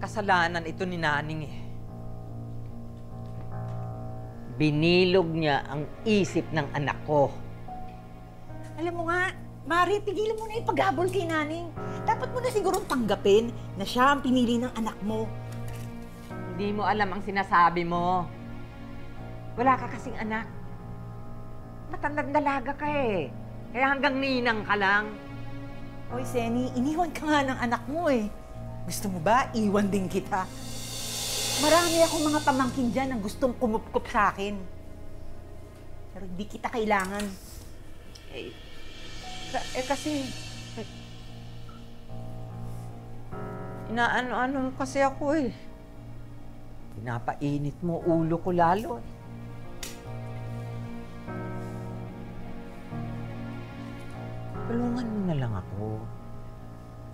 kasalanan ito ni Naning eh. Binilog niya ang isip ng anak ko. Alam mo nga, Mari, tigilan mo na yung paghabol kay Naning. Dapat mo na sigurong tanggapin na siya ang pinili ng anak mo. Hindi mo alam ang sinasabi mo. Wala ka kasing anak. Matandang dalaga ka eh. Kaya hanggang ninang ka lang. Hoy, Senny, iniwan ka nga ng anak mo eh. Gusto mo ba, iwan din kita? Marami akong mga pamangkin dyan ang gustong kumupkup sa akin. Pero hindi kita kailangan. Kasi... Inaano-ano kasi ako eh. Pinapainit mo ulo ko lalo eh. Tulungan mo na lang ako.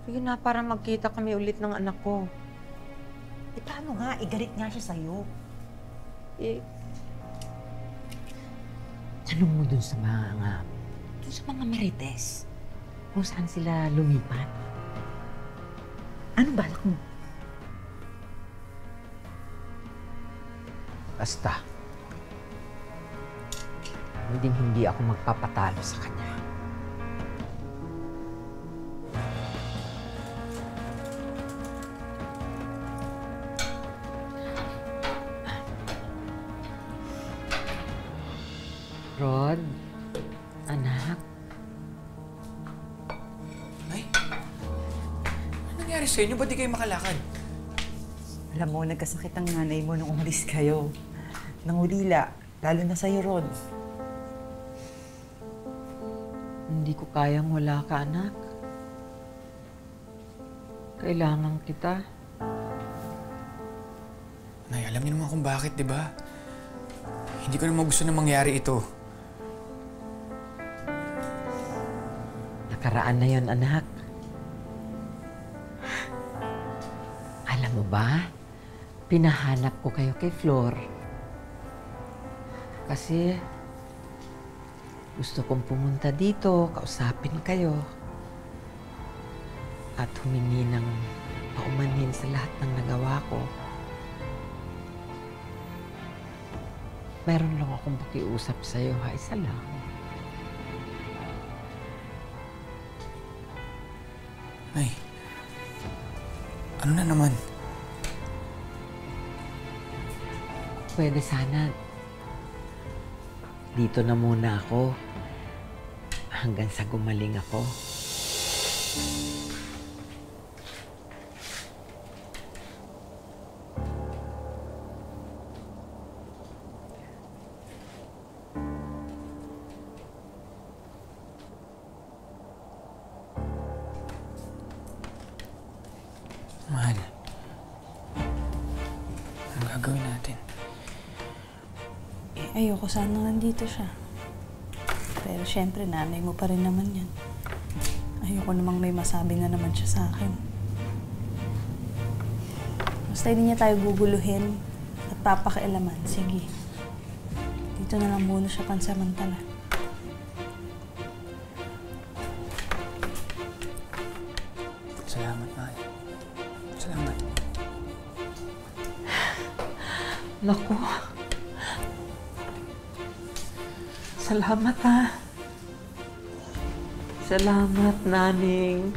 Sige na, para magkita kami ulit ng anak ko. Eh, paano nga? Galit nga siya sa'yo. Tanong mo dun sa mga marites. Kung saan sila lumipat. Anong balak mo? Basta, hindi ako magpapatalo sa kanya. Rod, anak. Ay, ano nangyari sa inyo? Ba't di kayo makalakad? Alam mo, nagkasakit ang nanay mo nung umalis kayo. Nangulila, lalo na sa'yo, Rod. Hindi ko kayang wala ka, anak. Kailangan kita. Nay, alam niyo naman kung bakit, di ba? Hindi ko naman gusto na mangyari ito. Nakaraan na yon, anak. Alam mo ba, pinahanap ko kayo kay Flor. Kasi gusto kong pumunta dito, kausapin kayo. At humingi ng paumanhin sa lahat ng nagawa ko. Meron lang akong pakiusap sa'yo, ha? Isa lang. Nay, ano na naman? Pwede sana dito na muna ako hanggang sa gumaling ako. Mahal, anong gagawin natin? Ayoko sana nandito siya. Pero syempre, nanay mo pa rin naman yan. Ayoko namang may masabi na naman siya sa akin. Basta hindi niya tayo guguluhin at papakialaman. Sige. Dito na lang muna siya pansamantala. Salamat, mahal. Salamat. Naku. Salamat, ha. Salamat, Naning.